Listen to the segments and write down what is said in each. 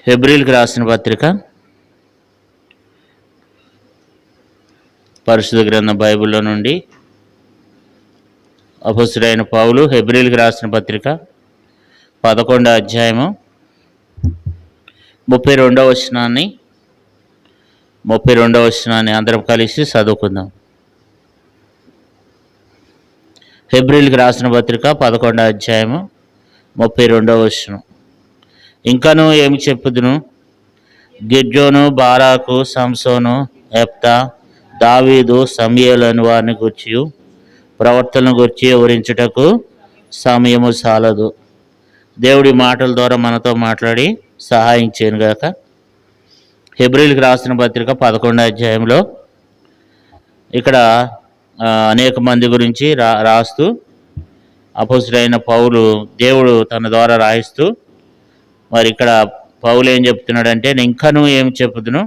హెబ్రీయులకు రాసిన పత్రిక పరిశుద్ధ గ్రంథం బైబిల్లో నుండి అపొస్తలుడైన పౌలు హెబ్రీయులకు రాసిన పత్రిక 11వ అధ్యాయము 32వ వచనాన్ని అందరం కలిసి చదువుకుందాం. హెబ్రీయులకు రాసిన పత్రిక 11వ అధ్యాయము 32వ వచనం. ఇంకనూ ఏమి చెప్పుదును? గిద్యోను, బారాకు, సంసోను, యెఫ్తా, దావీదు, సమూయేలు అని వారిని గూర్చి ప్రవర్తనను గురించి వివరించుటకు సమయము చాలదు. దేవుడి మాటల ద్వారా మనతో మాట్లాడి సహాయం చేయనుగాక. హెబ్రీయులకు రాసిన పత్రిక 11వ అధ్యాయంలో ఇక్కడ అనేక మంది గురించి రాస్తూ అపొస్తలుడైన పౌలు దేవుడు తన ద్వారా రాయిస్తూ మరి ఇక్కడ పౌలు ఏం చెప్తున్నాడంటే, ఇంకనూ ఏం చెప్పుదును?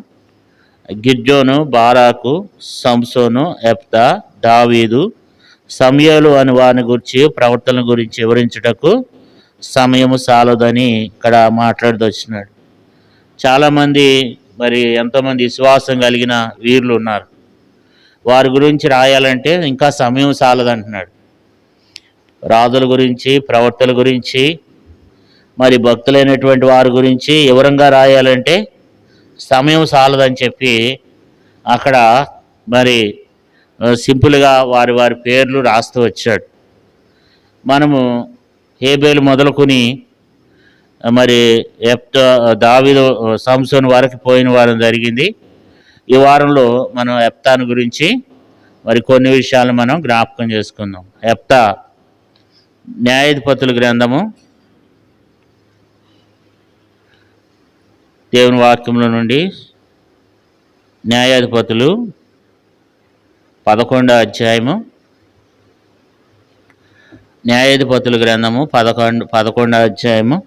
గిద్యోను, బారాకు, సంసోను, యెఫ్తా, దావీదు, సమూయేలు అని వారిని గురించి ప్రవర్తన గురించి వివరించుటకు సమయము చాలదని ఇక్కడ మాట్లాడుతూ వచ్చినాడు. చాలామంది మరి ఎంతోమంది విశ్వాసం కలిగిన వీరులు ఉన్నారు. వారి గురించి రాయాలంటే ఇంకా సమయం చాలదంటున్నాడు. రాజుల గురించి, ప్రవర్తన గురించి, మరి భక్తులైనటువంటి వారి గురించి వివరంగా రాయాలంటే సమయం చాలదని చెప్పి అక్కడ మరి సింపుల్గా వారి వారి పేర్లు రాస్తూ వచ్చాడు. మనము హేబేలు మొదలుకొని మరి యెఫ్తా, దావీదు, సంసోను వరకు పోయిన వారం జరిగింది. ఈ వారంలో మనం యెఫ్తాను గురించి మరి కొన్ని విషయాలు మనం జ్ఞాపకం చేసుకుందాం. యెఫ్తా న్యాయాధిపతుల గ్రంథము దేవుని వాక్యంలో నుండి న్యాయాధిపతులు 11వ అధ్యాయము, న్యాయాధిపతుల గ్రంథము 11వ అధ్యాయము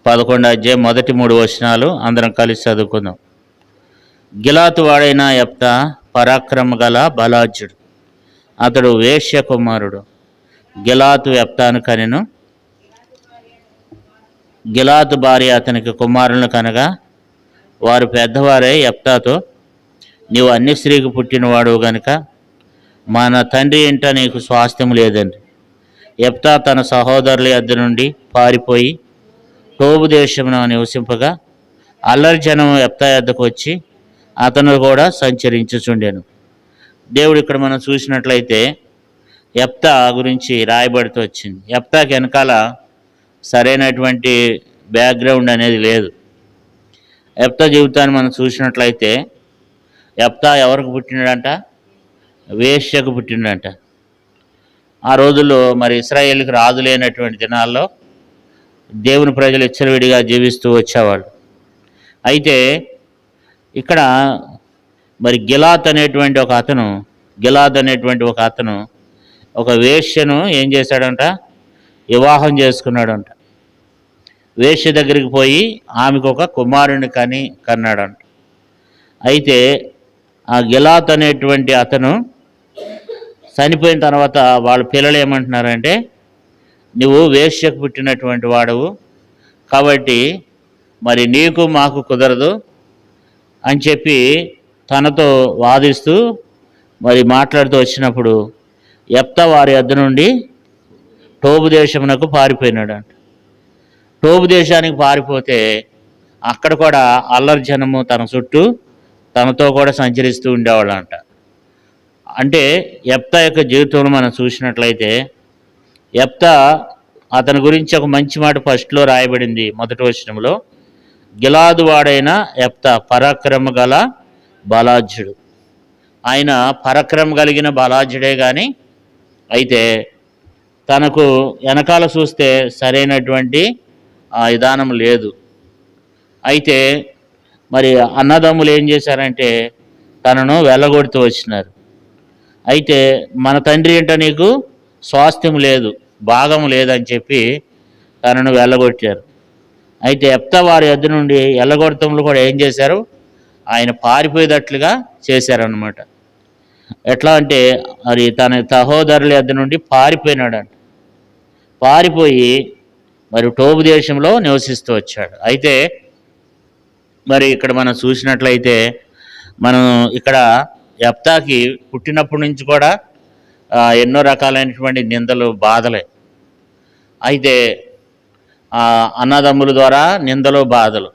11వ అధ్యాయం మొదటి 3 వచనాలు అందరం కలిసి చదువుకుందాం. గిలాతు వాడైన యెఫ్తా పరాక్రమ గల బలాఢ్యుడు. అతడు వేశ్య కుమారుడు. గిలాతు యెఫ్తాను కనెను. గిలాతు భార్య అతనికి కుమారులను కనగా వారు పెద్దవారే యెఫ్తాతో, నీవు అన్య స్త్రీకి పుట్టినవాడు గనుక మన తండ్రి ఇంట నీకు స్వాస్థ్యం లేదండి. యెఫ్తా తన సహోదరుల యొద్ద నుండి పారిపోయి టోబు దేశమున నివసింపగా అల్లరి జనం యెఫ్తా యొద్దకు వచ్చి అతను కూడా సంచరించుచుండెను. దేవుడు ఇక్కడ మనం చూసినట్లయితే యెఫ్తా గురించి రాయబడుతూ వచ్చింది. యెఫ్తాకి వెనకాల సరైనటువంటి బ్యాక్గ్రౌండ్ అనేది లేదు. యెఫ్తా జీవితాన్ని మనం చూసినట్లయితే యెఫ్తా ఎవరికి పుట్టినాడంట? వేశ్యకు పుట్టినాడంట. ఆ రోజుల్లో మరి ఇశ్రాయేలుకి రాజు లేనటువంటి దినాల్లో దేవుని ప్రజలు ఇచ్చలవిడిగా జీవిస్తూ వచ్చేవాళ్ళు. అయితే ఇక్కడ మరి గిలాత్ అనేటువంటి ఒక అతను ఒక వేశ్యను ఏం చేశాడంట? వివాహం చేసుకున్నాడంట. వేశ్య దగ్గరికి పోయి ఆమెకు ఒక కుమారుని కన్నాడంట. అయితే ఆ గిలాత్ అనేటువంటి అతను చనిపోయిన తర్వాత వాళ్ళ పిల్లలు ఏమంటున్నారంటే, నువ్వు వేశ్యకు పుట్టినటువంటి వాడవు కాబట్టి మరి నీకు మాకు కుదరదు అని చెప్పి తనతో వాదిస్తూ మరి మాట్లాడుతూ వచ్చినప్పుడు యెఫ్తా వారి యొద్ద నుండి టోబు దేశమునకు పారిపోయినాడంట. టోబు దేశానికి పారిపోతే అక్కడ కూడా అల్లరి జనము తన చుట్టూ తనతో కూడా సంచరిస్తూ ఉండేవాళ్ళంట. అంటే యెఫ్తా యొక్క జీవితంలో మనం చూసినట్లయితే యెఫ్తా అతని గురించి ఒక మంచి మాట ఫస్ట్లో రాయబడింది. మొదటి వచనంలో గిలాదు వాడైన యెఫ్తా పరాక్రమ గల బలాఢ్యుడు. ఆయన పరాక్రమ కలిగిన బలాఢ్యుడే కానీ అయితే తనకు వెనకాల చూస్తే సరైనటువంటి విధానం లేదు. అయితే మరి అన్నదమ్ములు ఏం చేశారంటే తనను వెళ్ళగొడుతూ వచ్చినారు. అయితే మన తండ్రి ఏంట నీకు స్వాస్థ్యం లేదు, భాగం లేదని చెప్పి తనను వెళ్ళగొట్టారు. అయితే యెఫ్తా వారి యొద్ద నుండి వెళ్ళగొడతంలో కూడా ఏం చేశారు? ఆయన పారిపోయేటట్లుగా చేశారన్నమాట. ఎట్లా అంటే మరి తన సహోదరుల యొద్ద నుండి పారిపోయినాడంట. పారిపోయి మరి టోబు దేశంలో నివసిస్తూ వచ్చాడు. అయితే మరి ఇక్కడ మనం చూసినట్లయితే మనం ఇక్కడ యెఫ్తాకి పుట్టినప్పటి నుంచి కూడా ఎన్నో రకాలైనటువంటి నిందలు, బాధలే. అయితే అన్నదమ్ముల ద్వారా నిందలు, బాధలు.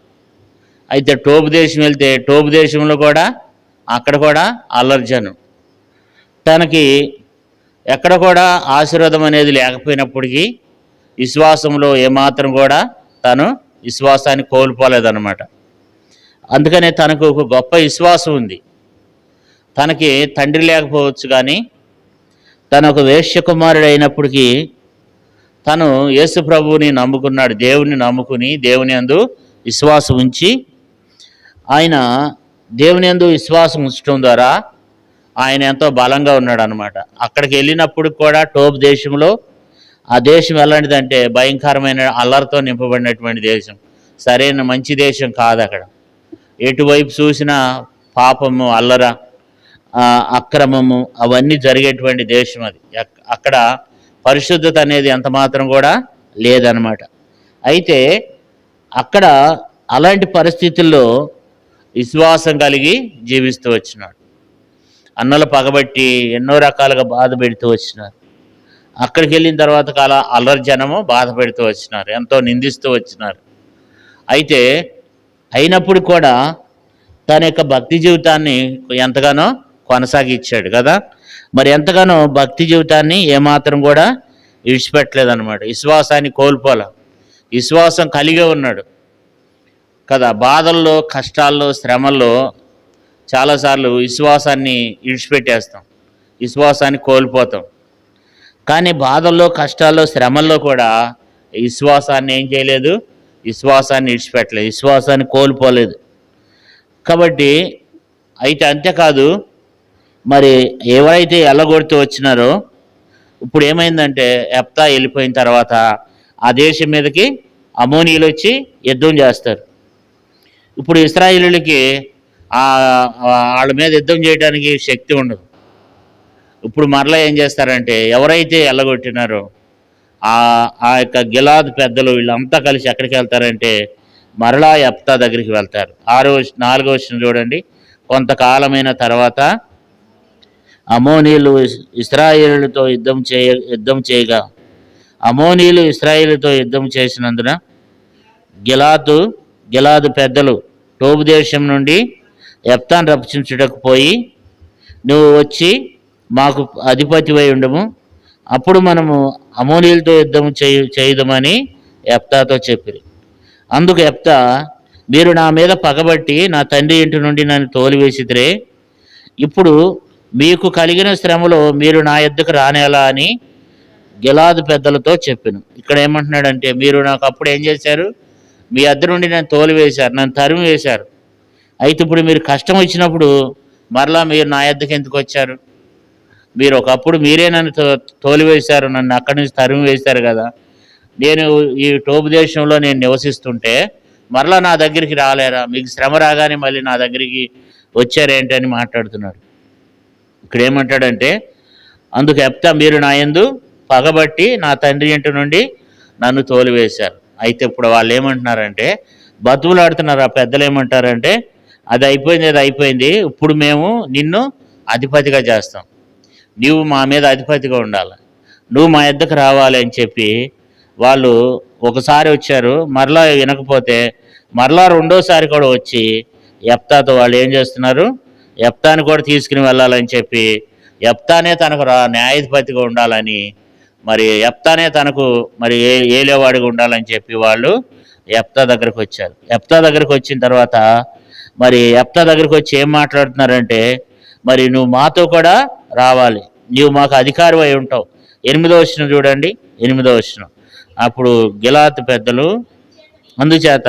అయితే టోబు దేశం వెళ్తే టోబు దేశంలో కూడా అక్కడ కూడా అల్లర్జను. తనకి ఎక్కడ కూడా ఆశీర్వాదం అనేది లేకపోయినప్పటికీ విశ్వాసంలో ఏమాత్రం కూడా తను విశ్వాసాన్ని కోల్పోలేదన్నమాట. అందుకనే తనకు ఒక గొప్ప విశ్వాసం ఉంది. తనకి తండ్రి లేకపోవచ్చు, కానీ తను ఒక వేశ్య కుమారుడు అయినప్పటికీ తను యేసు ప్రభువుని నమ్ముకున్నాడు. దేవుని నమ్ముకుని దేవుని యందు విశ్వాసం ఉంచి, ఆయన దేవుని యందు విశ్వాసం ఉంచడం ద్వారా ఆయన ఎంతో బలంగా ఉన్నాడు అనమాట. అక్కడికి వెళ్ళినప్పుడు కూడా టోబు దేశంలో, ఆ దేశం ఎలాంటిదంటే భయంకరమైన అల్లరితో నింపబడినటువంటి దేశం, సరైన మంచి దేశం కాదు. అక్కడ ఎటువైపు చూసినా పాపము, అల్లర, అక్రమము అవన్నీ జరిగేటువంటి దేశం అది. అక్కడ పరిశుద్ధత అనేది ఎంత మాత్రం కూడా లేదనమాట. అయితే అక్కడ అలాంటి పరిస్థితుల్లో విశ్వాసం కలిగి జీవిస్తూ వచ్చినాడు. అన్నలు పగబట్టి ఎన్నో రకాలుగా బాధ పెడుతూ వచ్చినారు. అక్కడికి వెళ్ళిన తర్వాత అల్లరి జనము బాధ పెడుతూ వచ్చినారు, ఎంతో నిందిస్తూ వచ్చినారు. అయితే అయినప్పుడు కూడా తన యొక్క భక్తి జీవితాన్ని ఎంతగానో కొనసాగించాడు కదా. మరి ఎంతగానో భక్తి జీవితాన్ని ఏమాత్రం కూడా విడిచిపెట్టలేదన్నమాట. విశ్వాసాన్ని కోల్పోలే, విశ్వాసం కలిగే ఉన్నాడు కదా. బాధల్లో, కష్టాల్లో, శ్రమల్లో చాలాసార్లు విశ్వాసాన్ని విడిచిపెట్టేస్తాం, విశ్వాసాన్ని కోల్పోతాం. కానీ బాధల్లో, కష్టాల్లో, శ్రమల్లో కూడా విశ్వాసాన్ని ఏం చేయలేదు, విశ్వాసాన్ని విడిచిపెట్టలేదు, విశ్వాసాన్ని కోల్పోలేదు. కాబట్టి అయితే అంతేకాదు, మరి ఎవరైతే ఎల్లగొడుతూ వచ్చినారో ఇప్పుడు ఏమైందంటే యెఫ్తా వెళ్ళిపోయిన తర్వాత ఆ దేశం మీదకి అమోనీయులు వచ్చి యుద్ధం చేస్తారు. ఇప్పుడు ఇశ్రాయేలీయులకి వాళ్ళ మీద యుద్ధం చేయడానికి శక్తి ఉండదు. ఇప్పుడు మరలా ఏం చేస్తారంటే ఎవరైతే ఎల్లగొట్టినారో ఆ యొక్క గిలాదు పెద్దలు వీళ్ళంతా కలిసి ఎక్కడికి వెళ్తారంటే మరలా యెఫ్తా దగ్గరికి వెళ్తారు. 4వ వచనం చూడండి. కొంతకాలమైన తర్వాత అమోనీయులు ఇశ్రాయేలుతో యుద్ధం చేయగా అమోనీయులు ఇశ్రాయేలుతో యుద్ధం చేసినందున గిలాదు పెద్దలు టోబు దేశం నుండి యెఫ్తాను రక్షించుటకు పోయి, నువ్వు వచ్చి మాకు అధిపతివై ఉండము, అప్పుడు మనము అమోనీయులతో యుద్ధం చేయుదమని యెఫ్తాతో చెప్పిరి. అందుకు యెఫ్తా, మీరు నా మీద పగబట్టి నా తండ్రి ఇంటి నుండి నన్ను తోలివేసిద్రే, ఇప్పుడు మీకు కలిగిన శ్రమలో మీరు నా యొద్దకు రానేలా అని గిలాదు పెద్దలతో చెప్పాను. ఇక్కడ ఏమంటున్నాడంటే, మీరు నాకు అప్పుడు ఏం చేశారు, మీ యొద్ద నుండి నన్ను తోలివేశారు, నన్ను తరిమి వేశారు. అయితే ఇప్పుడు మీరు కష్టం వచ్చినప్పుడు మరలా మీరు నా యొద్దకు ఎందుకు వచ్చారు? మీరు ఒకప్పుడు మీరే నన్ను తోలివేశారు, నన్ను అక్కడి నుంచి తరిమి వేశారు కదా. నేను ఈ టోబు దేశంలో నేను నివసిస్తుంటే మరలా నా దగ్గరికి రాలేరా? మీకు శ్రమ రాగానే మళ్ళీ నా దగ్గరికి వచ్చారేంటని మాట్లాడుతున్నాడు. ఇక్కడ ఏమంటాడంటే, అందుకు యెఫ్తా, మీరు నా యందు పగబట్టి నా తండ్రి ఇంటి నుండి నన్ను తోలివేశారు. అయితే ఇప్పుడు వాళ్ళు ఏమంటున్నారంటే, బతుకులాడుతున్నారు. ఆ పెద్దలు ఏమంటారంటే, అది అయిపోయింది, ఇప్పుడు మేము నిన్ను అధిపతిగా చేస్తాం, నీవు మా మీద అధిపతిగా ఉండాలి, నువ్వు మా యొద్దకు రావాలి అని చెప్పి వాళ్ళు ఒకసారి వచ్చారు. మరలా వినకపోతే మరలా రెండోసారి కూడా వచ్చి యెఫ్తాతో వాళ్ళు ఏం చేస్తున్నారు, యెఫ్తాని కూడా తీసుకుని వెళ్ళాలని చెప్పి యెఫ్తానే తనకు న్యాయాధిపతిగా ఉండాలని, మరి యెఫ్తానే తనకు మరి ఏలేవాడిగా ఉండాలని చెప్పి వాళ్ళు యెఫ్తా దగ్గరకు వచ్చారు. యెఫ్తా దగ్గరకు వచ్చిన తర్వాత మరి యెఫ్తా దగ్గరకు వచ్చి ఏం మాట్లాడుతున్నారంటే, మరి నువ్వు మాతో కూడా రావాలి, నీవు మాకు అధికారి అయి ఉంటావు. 8వ వచనం చూడండి. 8వ వచనం. అప్పుడు గిలాదు పెద్దలు, అందుచేత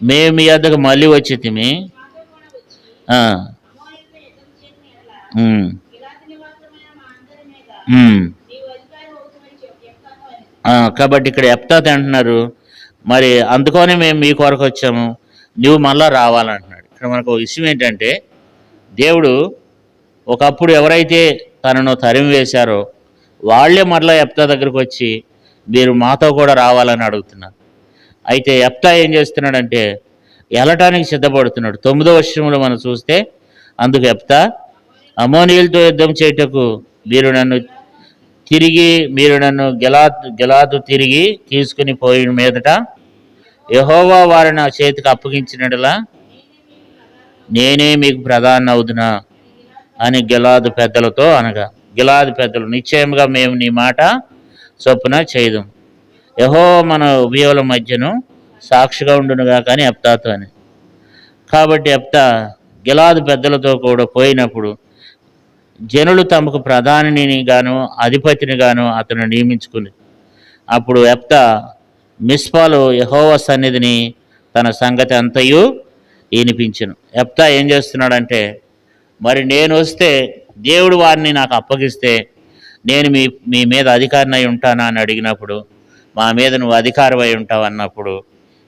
మేము మీ వద్దకు మళ్ళీ వచ్చి తిమి కాబట్టి ఇక్కడ యెఫ్తాతో అంటున్నారు, మరి అందుకనే మేము మీ కొరకు వచ్చాము, నువ్వు మళ్ళా రావాలంటున్నాడు. ఇక్కడ మనకు విషయం ఏంటంటే, దేవుడు ఒకప్పుడు ఎవరైతే తనను తరిమి వేశారో వాళ్ళే మరలా యెఫ్తా దగ్గరకు వచ్చి మీరు మాతో కూడా రావాలని అడుగుతున్నారు. అయితే యెఫ్తా ఏం చేస్తున్నాడంటే వెళ్ళటానికి సిద్ధపడుతున్నాడు. 9వ వచనంలో మనం చూస్తే అందుకు యెఫ్తా, అమోనీయులతో యుద్ధం చేయుటకు మీరు నన్ను గిలాదు తిరిగి తీసుకుని పోయిన మీదట యెహోవా వారిని నా చేతికి అప్పగించినట్లా నేనే మీకు ప్రధాని అవుదునా అని గిలాదు పెద్దలతో అనగా, గిలాదు పెద్దలు, నిశ్చయముగా మేము నీ మాట చొప్పున చేయదు, యెహోవా మన ఉభయుల మధ్యను సాక్షిగా ఉండునుగా కానీ యెఫ్తాతో అని. కాబట్టి యెఫ్తా గిలాదు పెద్దలతో కూడా పోయినప్పుడు జనులు తమకు ప్రధానిని గాను అధిపతిని గాను అతను నియమించుకుని, అప్పుడు యెఫ్తా మిస్పాలో యెహోవా సన్నిధిని తన సంగతి అంతయు వినిపించను. యెఫ్తా ఏం చేస్తున్నాడంటే, మరి నేను వస్తే దేవుడు వారిని నాకు అప్పగిస్తే నేను మీ మీద అధికారిని అయి ఉంటానా అని అడిగినప్పుడు, మా మీద నువ్వు అధికారం అయి ఉంటావు అన్నప్పుడు,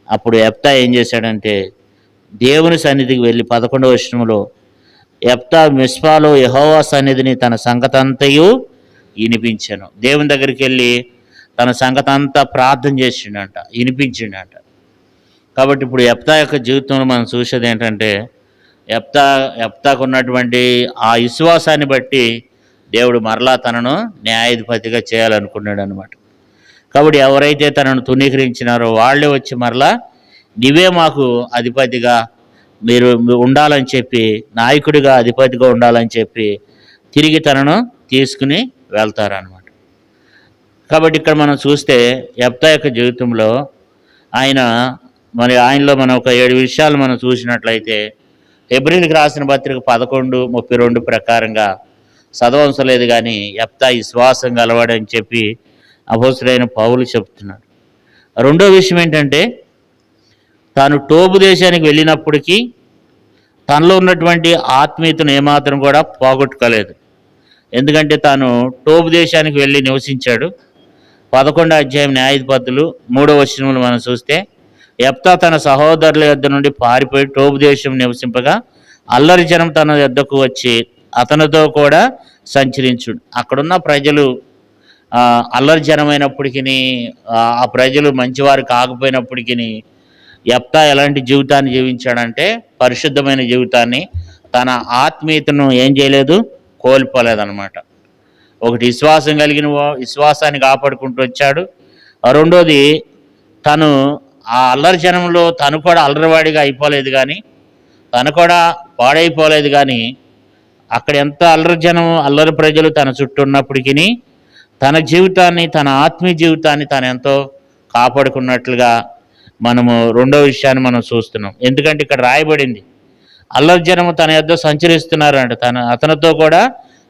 అప్పుడు యెఫ్తా ఏం చేశాడంటే దేవుని సన్నిధికి వెళ్ళి 11వ వచనంలో యెఫ్తా మిస్పాలో యెహోవా సన్నిధిని తన సంగతంతయు వినిపించాను. దేవుని దగ్గరికి వెళ్ళి తన సంగతంతా ప్రార్థన చేసిండంట, వినిపించిండంట. కాబట్టి ఇప్పుడు యెఫ్తా యొక్క జీవితంలో మనం చూసేది ఏంటంటే యెఫ్తాకు ఉన్నటువంటి ఆ విశ్వాసాన్ని బట్టి దేవుడు మరలా తనను న్యాయాధిపతిగా చేయాలనుకున్నాడు అనమాట. కాబట్టి ఎవరైతే తనను తునీకరించినారో వాళ్ళే వచ్చి మరలా నీవే మాకు అధిపతిగా మీరు ఉండాలని చెప్పి, నాయకుడిగా అధిపతిగా ఉండాలని చెప్పి తిరిగి తనను తీసుకుని వెళ్తారనమాట. కాబట్టి ఇక్కడ మనం చూస్తే యెఫ్తా యొక్క జీవితంలో ఆయనలో మనం ఒక 7 విషయాలు మనం చూసినట్లయితే, హెబ్రీయులకు రాసిన పత్రిక 11:32 ప్రకారంగా చదవవసరం లేదు కానీ యెఫ్తా విశ్వాసం గలవాడని చెప్పి అపోస్తలుడైన పౌలు చెప్తున్నాడు. రెండో విషయం ఏంటంటే, తాను టోబు దేశానికి వెళ్ళినప్పటికీ తనలో ఉన్నటువంటి ఆత్మీయతను ఏమాత్రం కూడా పోగొట్టుకోలేదు. ఎందుకంటే తాను టోబు దేశానికి వెళ్ళి నివసించాడు. 11వ అధ్యాయం న్యాయాధిపతులు 3వ వచనంలో మనం చూస్తే, యెఫ్తా తన సహోదరుల యొద్ద నుండి పారిపోయి టోబు దేశం నివసింపగా అల్లరి జనం తన యొద్దకు వచ్చి అతనితో కూడా సంచరించుడు. అక్కడున్న ప్రజలు అల్లరి జనమైనప్పటికీ, ఆ ప్రజలు మంచివారు కాకపోయినప్పటికీ యెఫ్తా ఎలాంటి జీవితాన్ని జీవించాడంటే పరిశుద్ధమైన జీవితాన్ని, తన ఆత్మీయతను ఏం చేయలేదు, కోల్పోలేదన్నమాట. ఒకటి విశ్వాసాన్ని కాపాడుకుంటూ వచ్చాడు. రెండోది, తను ఆ అల్లరి జనంలో తను కూడా అల్లరివాడిగా అయిపోలేదు కానీ, తను కూడా పాడైపోలేదు కానీ, అక్కడ ఎంత అల్లరి ప్రజలు తన చుట్టూ ఉన్నప్పటికీ తన జీవితాన్ని, తన ఆత్మీయ జీవితాన్ని తను ఎంతో కాపాడుకున్నట్లుగా మనము రెండో విషయాన్ని మనం చూస్తున్నాం. ఎందుకంటే ఇక్కడ రాయబడింది, అల్లరి జనము తన యొద్ద సంచరిస్తున్నారు అంటే అతనితో కూడా